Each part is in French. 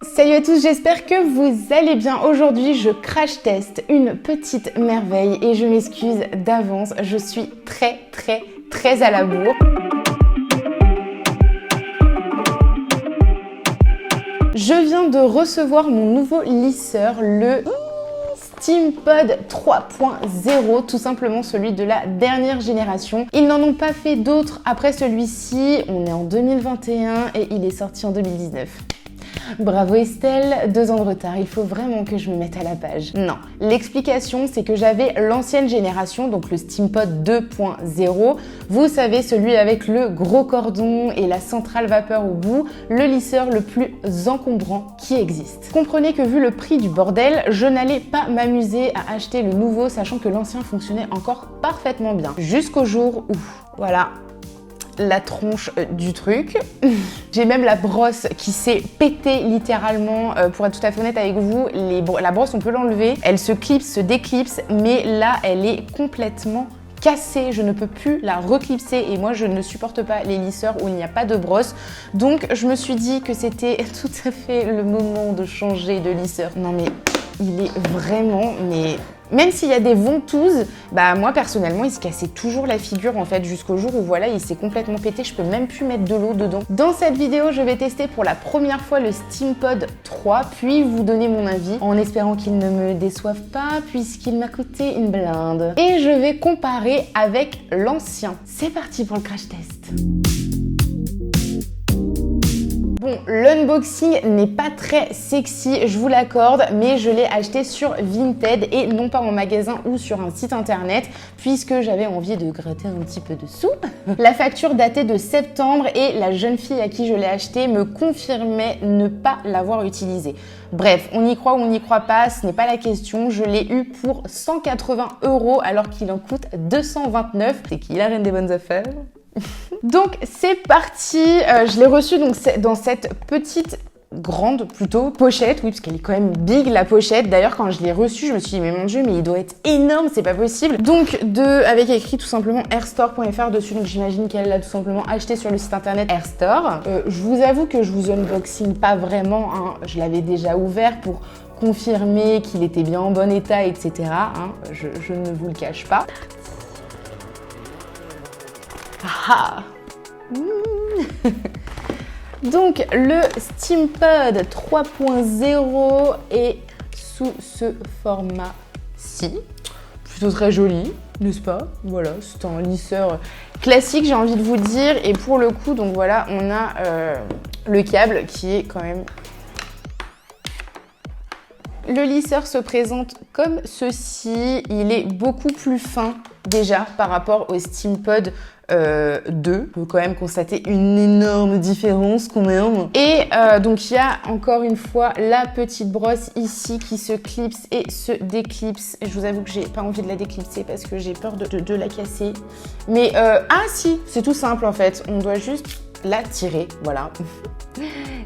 Salut à tous, j'espère que vous allez bien. Aujourd'hui, je crash teste une petite merveille et je m'excuse d'avance, je suis très à la bourre. Je viens de recevoir mon nouveau lisseur, le SteamPod 3.0, tout simplement celui de la dernière génération. Ils n'en ont pas fait d'autres après celui-ci, on est en 2021 et il est sorti en 2019. Bravo Estelle, 2 ans de retard, il faut vraiment que je me mette à la page. Non, l'explication c'est que j'avais l'ancienne génération, donc le SteamPod 2.0, vous savez celui avec le gros cordon et la centrale vapeur au bout, le lisseur le plus encombrant qui existe. Comprenez que vu le prix du bordel, je n'allais pas m'amuser à acheter le nouveau sachant que l'ancien fonctionnait encore parfaitement bien. Jusqu'au jour où, voilà, la tronche du truc. J'ai même la brosse qui s'est pétée littéralement. Pour être tout à fait honnête avec vous, la brosse on peut l'enlever, elle se clipse, se déclipse, mais là elle est complètement cassée, je ne peux plus la reclipser et moi je ne supporte pas les lisseurs où il n'y a pas de brosse. Donc je me suis dit que c'était tout à fait le moment de changer de lisseur. Non mais il est vraiment, mais même s'il y a des ventouses, bah moi personnellement il se cassait toujours la figure en fait jusqu'au jour où voilà il s'est complètement pété, je peux même plus mettre de l'eau dedans. Dans cette vidéo je vais tester pour la première fois le SteamPod 3 puis vous donner mon avis en espérant qu'il ne me déçoive pas puisqu'il m'a coûté une blinde. Et je vais comparer avec l'ancien. C'est parti pour le crash test. Bon, l'unboxing n'est pas très sexy, je vous l'accorde, mais je l'ai acheté sur Vinted et non pas en magasin ou sur un site internet, puisque j'avais envie de gratter un petit peu de sous. La facture datait de septembre et la jeune fille à qui je l'ai acheté me confirmait ne pas l'avoir utilisé. Bref, on y croit ou on n'y croit pas, ce n'est pas la question, je l'ai eu pour 180 € alors qu'il en coûte 229. C'est qui la reine des bonnes affaires? Donc c'est parti, je l'ai reçu donc dans cette petite grande plutôt pochette, oui parce qu'elle est quand même big la pochette. D'ailleurs quand je l'ai reçu je me suis dit mais mon dieu mais il doit être énorme, c'est pas possible. Donc avec écrit tout simplement airstore.fr dessus, donc j'imagine qu'elle l'a tout simplement acheté sur le site internet Airstore. Je vous avoue que je vous unboxing pas vraiment, hein. Je l'avais déjà ouvert pour confirmer qu'il était bien en bon état, etc. Hein. Je ne vous le cache pas. Ah. Donc le SteamPod 3.0 est sous ce format-ci, plutôt très joli, n'est-ce pas? Voilà, c'est un lisseur classique, j'ai envie de vous dire, et pour le coup, donc voilà, on a le câble qui est quand même... Le lisseur se présente comme ceci, il est beaucoup plus fin déjà par rapport au SteamPod 2. On peut quand même constater une énorme différence quand même. Et donc il y a encore une fois la petite brosse ici qui se clipse et se déclipse. Je vous avoue que j'ai pas envie de la déclipser parce que j'ai peur de la casser. Mais ah si, c'est tout simple en fait, on doit juste la tirer, voilà.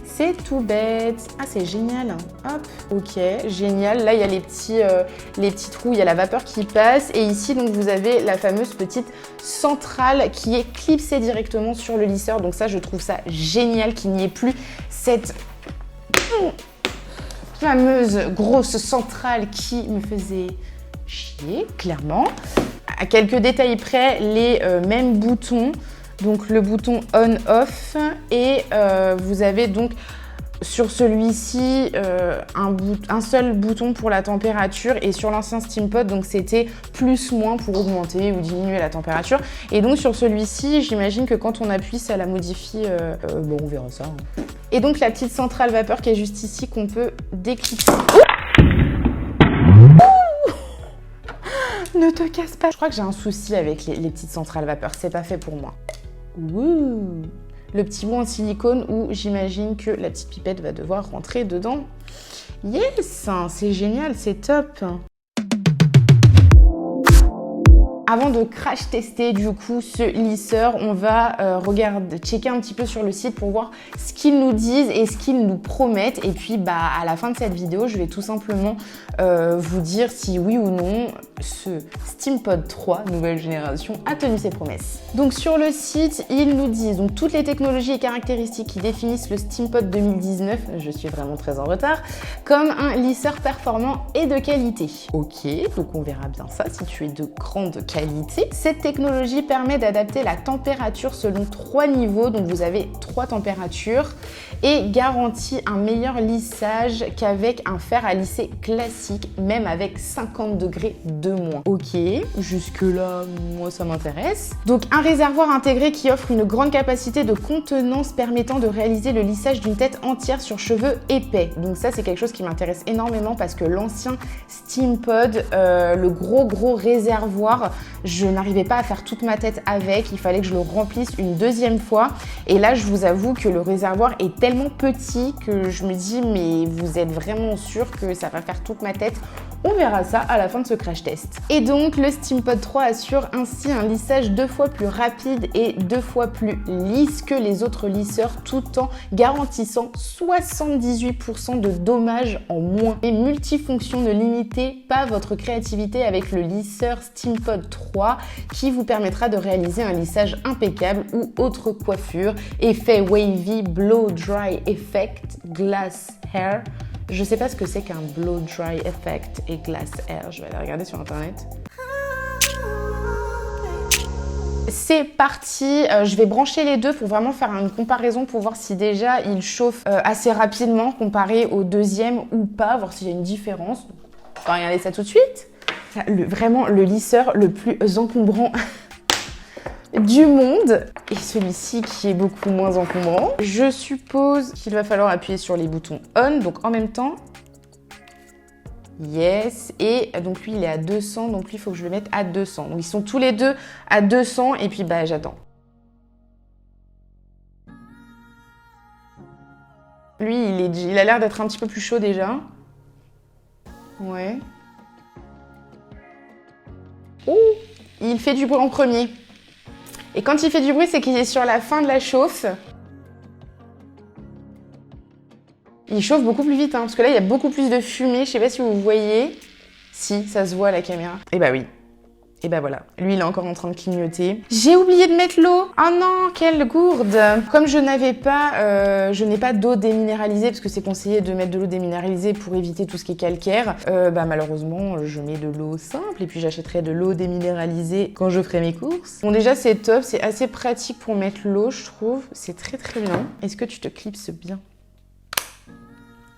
C'est tout bête. Ah, c'est génial. Hop, ok, génial. Là, il y a les petits trous, il y a la vapeur qui passe. Et ici, donc, vous avez la fameuse petite centrale qui est clipsée directement sur le lisseur. Donc ça, je trouve ça génial qu'il n'y ait plus cette fameuse grosse centrale qui me faisait chier, clairement. À quelques détails près, les mêmes boutons. Donc le bouton on-off et vous avez donc sur celui-ci un seul bouton pour la température et sur l'ancien SteamPod donc c'était plus-moins pour augmenter ou diminuer la température et donc sur celui-ci j'imagine que quand on appuie ça la modifie, bon on verra ça. Hein. Et donc la petite centrale vapeur qui est juste ici qu'on peut déclipser. Ne te casse pas. Je crois que j'ai un souci avec les petites centrales vapeur, c'est pas fait pour moi. Ouh. Le petit bout en silicone où j'imagine que la petite pipette va devoir rentrer dedans. Yes, c'est génial, c'est top. Avant de crash tester du coup ce lisseur, on va checker un petit peu sur le site pour voir ce qu'ils nous disent et ce qu'ils nous promettent. Et puis à la fin de cette vidéo, je vais tout simplement vous dire si oui ou non ce SteamPod 3 nouvelle génération a tenu ses promesses. Donc sur le site, ils nous disent donc toutes les technologies et caractéristiques qui définissent le SteamPod 2019, je suis vraiment très en retard, comme un lisseur performant et de qualité. Ok, donc on verra bien ça si tu es de grande qualité. Cette technologie permet d'adapter la température selon 3 niveaux, donc vous avez 3 températures, et garantit un meilleur lissage qu'avec un fer à lisser classique, même avec 50 degrés de moins. Ok, jusque là, moi ça m'intéresse. Donc un réservoir intégré qui offre une grande capacité de contenance permettant de réaliser le lissage d'une tête entière sur cheveux épais. Donc ça c'est quelque chose qui m'intéresse énormément parce que l'ancien SteamPod, le gros réservoir, je n'arrivais pas à faire toute ma tête avec, il fallait que je le remplisse une deuxième fois. Et là je vous avoue que le réservoir est tellement petit que je me dis mais vous êtes vraiment sûr que ça va faire toute ma tête? On verra ça à la fin de ce crash test. Et donc le SteamPod 3 assure ainsi un lissage 2 fois plus rapide et 2 fois plus lisse que les autres lisseurs, tout en garantissant 78% de dommages en moins. Et multifonction, ne limitez pas votre créativité avec le lisseur SteamPod 3 qui vous permettra de réaliser un lissage impeccable ou autre coiffure. Effet wavy, blow dry effect, glass hair. Je sais pas ce que c'est qu'un blow dry effect et glass hair, je vais aller regarder sur internet. C'est parti, je vais brancher les deux pour vraiment faire une comparaison pour voir si déjà il chauffe assez rapidement comparé au deuxième ou pas, voir s'il y a une différence. On va regarder ça tout de suite. Vraiment le lisseur le plus encombrant du monde et celui-ci qui est beaucoup moins encombrant. Je suppose qu'il va falloir appuyer sur les boutons on, donc en même temps. Yes, et donc lui il est à 200, donc lui il faut que je le mette à 200. Donc ils sont tous les deux à 200 et puis bah j'attends. Lui il a l'air d'être un petit peu plus chaud déjà. Ouais. Oh, il fait du bruit en premier. Et quand il fait du bruit, c'est qu'il est sur la fin de la chauffe. Il chauffe beaucoup plus vite, hein, parce que là, il y a beaucoup plus de fumée. Je sais pas si vous voyez. Si, ça se voit à la caméra. Et bah oui. Et bah voilà. Lui, il est encore en train de clignoter. J'ai oublié de mettre l'eau. Oh non, quelle gourde. Comme je n'ai pas d'eau déminéralisée, parce que c'est conseillé de mettre de l'eau déminéralisée pour éviter tout ce qui est calcaire, bah malheureusement, je mets de l'eau simple et puis j'achèterai de l'eau déminéralisée quand je ferai mes courses. Bon, déjà, c'est top. C'est assez pratique pour mettre l'eau, je trouve. C'est très très bien. Est-ce que tu te clipses bien?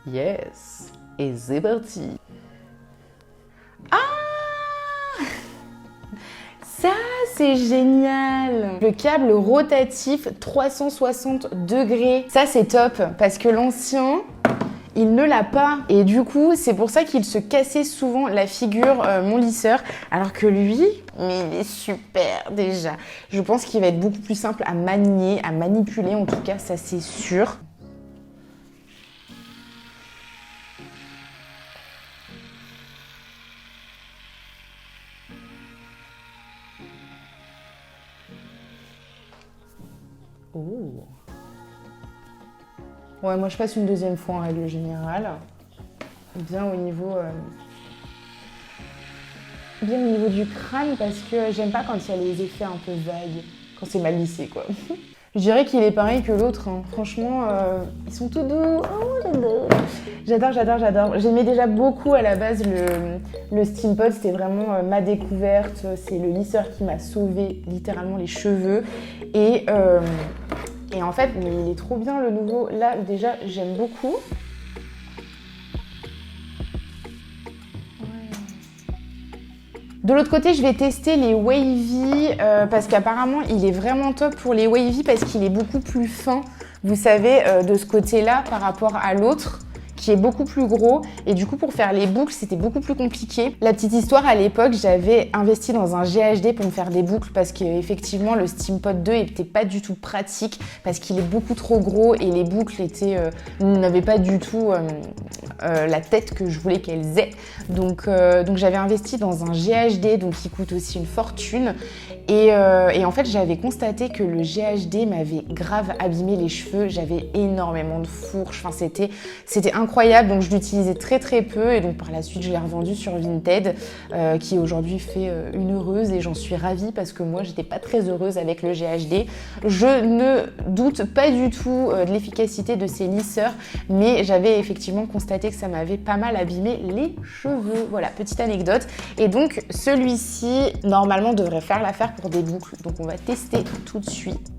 Yes. Et c'est parti. Ah! Ça, c'est génial! Le câble rotatif 360 degrés. Ça, c'est top parce que l'ancien, il ne l'a pas. Et du coup, c'est pour ça qu'il se cassait souvent la figure, mon lisseur. Alors que lui, mais il est super déjà. Je pense qu'il va être beaucoup plus simple à manier, à manipuler en tout cas, ça c'est sûr. Oh. Ouais, moi je passe une deuxième fois en règle générale. Bien au niveau du crâne parce que j'aime pas quand il y a les effets un peu vagues, quand c'est mal lissé quoi. Je dirais qu'il est pareil que l'autre, hein. Franchement, ils sont tout doux. Oh, j'adore. J'aimais déjà beaucoup à la base le SteamPod, c'était vraiment ma découverte. C'est le lisseur qui m'a sauvé littéralement les cheveux. Et en fait, mais il est trop bien le nouveau. Là, déjà, j'aime beaucoup. De l'autre côté, je vais tester les wavy parce qu'apparemment, il est vraiment top pour les wavy parce qu'il est beaucoup plus fin, vous savez, de ce côté-là par rapport à l'autre qui est beaucoup plus gros et du coup pour faire les boucles c'était beaucoup plus compliqué. La petite histoire, à l'époque j'avais investi dans un GHD pour me faire des boucles parce qu'effectivement le SteamPod 2 était pas du tout pratique parce qu'il est beaucoup trop gros et les boucles n'avaient pas du tout la tête que je voulais qu'elles aient. Donc j'avais investi dans un GHD donc qui coûte aussi une fortune Et en fait, j'avais constaté que le GHD m'avait grave abîmé les cheveux. J'avais énormément de fourches. Enfin, c'était incroyable. Donc, je l'utilisais très très peu. Et donc, par la suite, je l'ai revendu sur Vinted, qui aujourd'hui fait une heureuse. Et j'en suis ravie parce que moi, j'étais pas très heureuse avec le GHD. Je ne doute pas du tout de l'efficacité de ces lisseurs, mais j'avais effectivement constaté que ça m'avait pas mal abîmé les cheveux. Voilà, petite anecdote. Et donc, celui-ci, normalement, devrait faire l'affaire pour des boucles. Donc, on va tester tout de suite.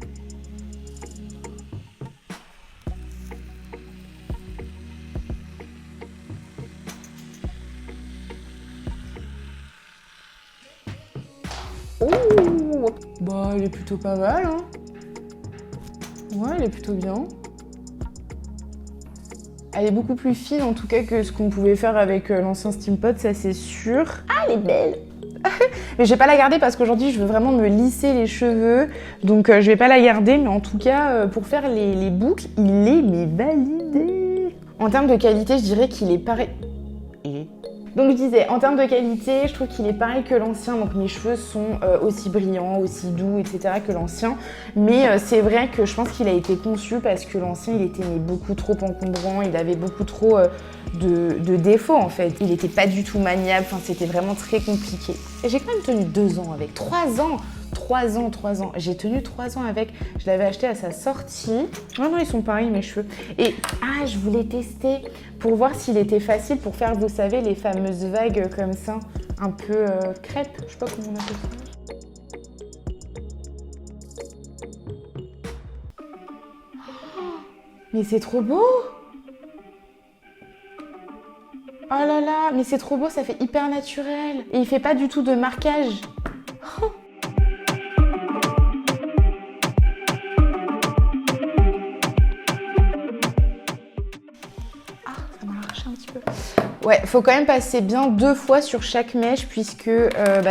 Oh, bah, elle est plutôt pas mal, hein. Ouais, elle est plutôt bien. Elle est beaucoup plus fine en tout cas que ce qu'on pouvait faire avec l'ancien Steampod, ça c'est sûr. Ah, elle est belle. Mais je vais pas la garder parce qu'aujourd'hui je veux vraiment me lisser les cheveux. Donc je vais pas la garder, mais en tout cas pour faire les boucles, il est mais validé. En termes de qualité, je dirais qu'il est pareil. Donc je disais, en termes de qualité, je trouve qu'il est pareil que l'ancien, donc mes cheveux sont aussi brillants, aussi doux, etc. que l'ancien. Mais c'est vrai que je pense qu'il a été conçu parce que l'ancien, il était beaucoup trop encombrant, il avait beaucoup trop de défauts en fait. Il n'était pas du tout maniable, enfin c'était vraiment très compliqué. Et j'ai quand même tenu 2 ans avec, 3 ans. 3 ans. J'ai tenu 3 ans avec. Je l'avais acheté à sa sortie. Non, ils sont pareils mes cheveux. Et je voulais tester pour voir s'il était facile pour faire, vous savez, les fameuses vagues comme ça, un peu crêpes. Je sais pas comment on appelle ça. Mais c'est trop beau! Oh là là, mais c'est trop beau, ça fait hyper naturel. Et il fait pas du tout de marquage. Oh. Un petit peu. Ouais, faut quand même passer bien 2 fois sur chaque mèche puisque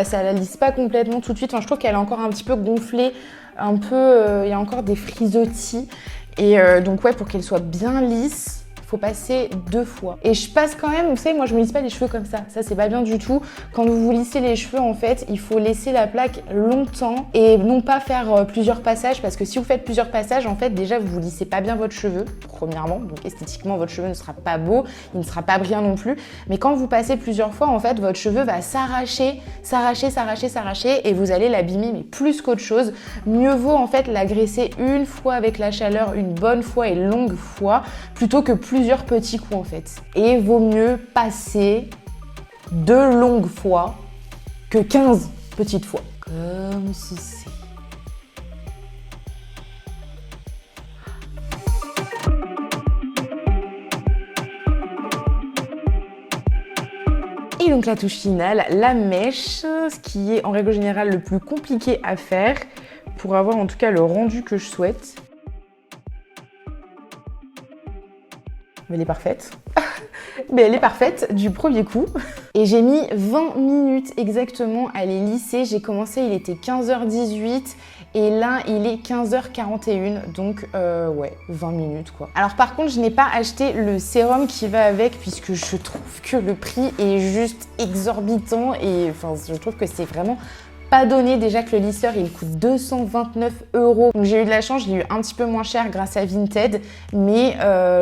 ça la lisse pas complètement tout de suite. Enfin, je trouve qu'elle est encore un petit peu gonflée, un peu, il y a encore des frisottis. Et donc ouais, pour qu'elle soit bien lisse, faut passer 2 fois. Et je passe quand même, vous savez, moi je me lisse pas les cheveux comme ça. Ça c'est pas bien du tout. Quand vous vous lissez les cheveux, en fait, il faut laisser la plaque longtemps et non pas faire plusieurs passages parce que si vous faites plusieurs passages, en fait, déjà vous lissez pas bien votre cheveu, premièrement. Donc esthétiquement, votre cheveu ne sera pas beau, il ne sera pas brillant non plus. Mais quand vous passez plusieurs fois, en fait, votre cheveu va s'arracher et vous allez l'abîmer, mais plus qu'autre chose. Mieux vaut en fait l'agresser une fois avec la chaleur, une bonne fois et longue fois, plutôt que plusieurs petits coups en fait. Et vaut mieux passer 2 longues fois que 15 petites fois. Comme ceci. Et donc la touche finale, la mèche, ce qui est en règle générale le plus compliqué à faire pour avoir en tout cas le rendu que je souhaite. Mais elle est parfaite. Mais elle est parfaite du premier coup. Et j'ai mis 20 minutes exactement à les lisser. J'ai commencé, il était 15h18 et là, il est 15h41. Donc, ouais, 20 minutes quoi. Alors par contre, je n'ai pas acheté le sérum qui va avec puisque je trouve que le prix est juste exorbitant et enfin, je trouve que c'est vraiment pas donné. Déjà que le lisseur il coûte 229 €. Donc j'ai eu de la chance, je l'ai eu un petit peu moins cher grâce à Vinted, mais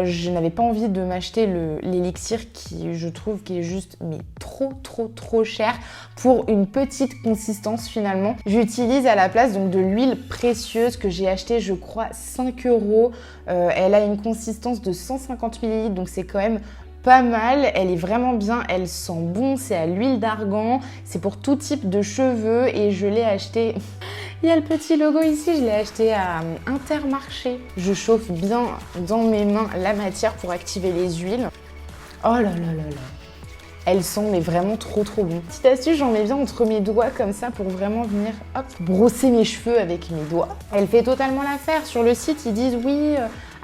je n'avais pas envie de m'acheter l'élixir qui je trouve qui est juste mais trop cher pour une petite consistance finalement. J'utilise à la place donc de l'huile précieuse que j'ai acheté je crois 5 €. Elle a une consistance de 150 ml donc c'est quand même pas mal, elle est vraiment bien, elle sent bon, c'est à l'huile d'argan, c'est pour tout type de cheveux et je l'ai acheté, il y a le petit logo ici, je l'ai acheté à Intermarché. Je chauffe bien dans mes mains la matière pour activer les huiles. Oh là là là là, elle sent mais vraiment trop bon. Petite astuce, j'en mets bien entre mes doigts comme ça pour vraiment venir hop, brosser mes cheveux avec mes doigts. Elle fait totalement l'affaire. Sur le site, ils disent oui,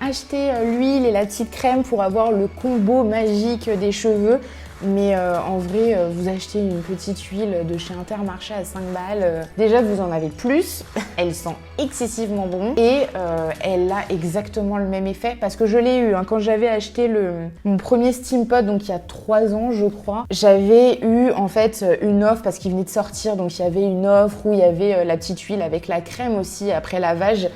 acheté l'huile et la petite crème pour avoir le combo magique des cheveux. Mais en vrai, vous achetez une petite huile de chez Intermarché à 5 balles. Déjà, vous en avez plus. Elle sent excessivement bon. Et elle a exactement le même effet. Parce que je l'ai eu quand j'avais acheté mon premier Steam Pod, donc il y a 3 ans, je crois. J'avais eu en fait une offre parce qu'il venait de sortir. Donc il y avait une offre où il y avait la petite huile avec la crème aussi après lavage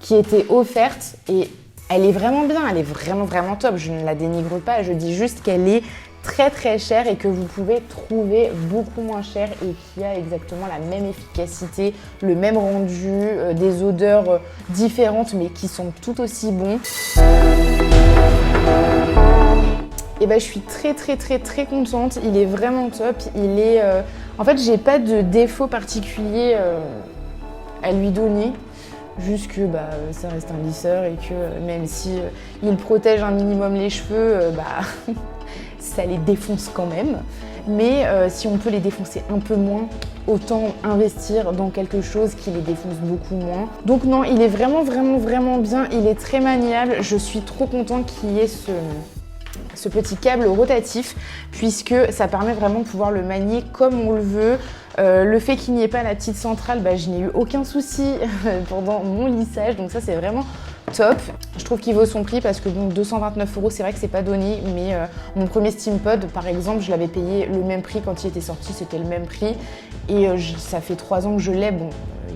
qui était offerte. Et elle est vraiment bien. Elle est vraiment, vraiment top. Je ne la dénigre pas. Je dis juste qu'elle est très très cher et que vous pouvez trouver beaucoup moins cher et qui a exactement la même efficacité, le même rendu, des odeurs différentes mais qui sont tout aussi bons. Et ben je suis très très très très contente, il est vraiment top, il est... En fait j'ai pas de défaut particulier à lui donner. Juste que ça reste un lisseur et que même si il protège un minimum les cheveux, ça les défonce quand même. Mais si on peut les défoncer un peu moins, autant investir dans quelque chose qui les défonce beaucoup moins. Donc non, il est vraiment vraiment vraiment bien, il est très maniable. Je suis trop contente qu'il y ait ce petit câble rotatif puisque ça permet vraiment de pouvoir le manier comme on le veut. Le fait qu'il n'y ait pas la petite centrale, je n'ai eu aucun souci pendant mon lissage, donc ça c'est vraiment top. Je trouve qu'il vaut son prix parce que bon, 229 €, c'est vrai que c'est pas donné, mais mon premier Steam Pod par exemple, je l'avais payé le même prix quand il était sorti, c'était le même prix et ça fait 3 ans que je l'ai. Bon,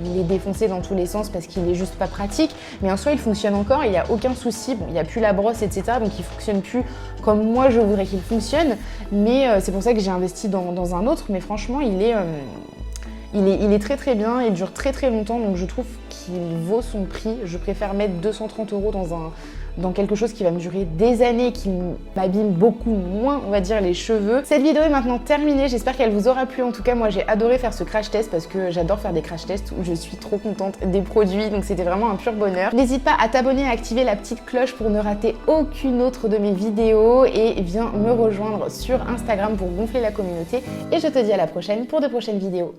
il est défoncé dans tous les sens parce qu'il est juste pas pratique, mais en soi il fonctionne encore, il n'y a aucun souci. Bon, il n'y a plus la brosse, etc. donc il fonctionne plus comme moi je voudrais qu'il fonctionne, mais c'est pour ça que j'ai investi dans un autre, mais franchement il est très très bien, il dure très très longtemps, donc je trouve qu'il vaut son prix. Je préfère mettre 230 € dans quelque chose qui va me durer des années, qui m'abîme beaucoup moins, on va dire, les cheveux. Cette vidéo est maintenant terminée, j'espère qu'elle vous aura plu. En tout cas, moi j'ai adoré faire ce crash test parce que j'adore faire des crash tests où je suis trop contente des produits, donc c'était vraiment un pur bonheur. N'hésite pas à t'abonner et à activer la petite cloche pour ne rater aucune autre de mes vidéos et viens me rejoindre sur Instagram pour gonfler la communauté. Et je te dis à la prochaine pour de prochaines vidéos.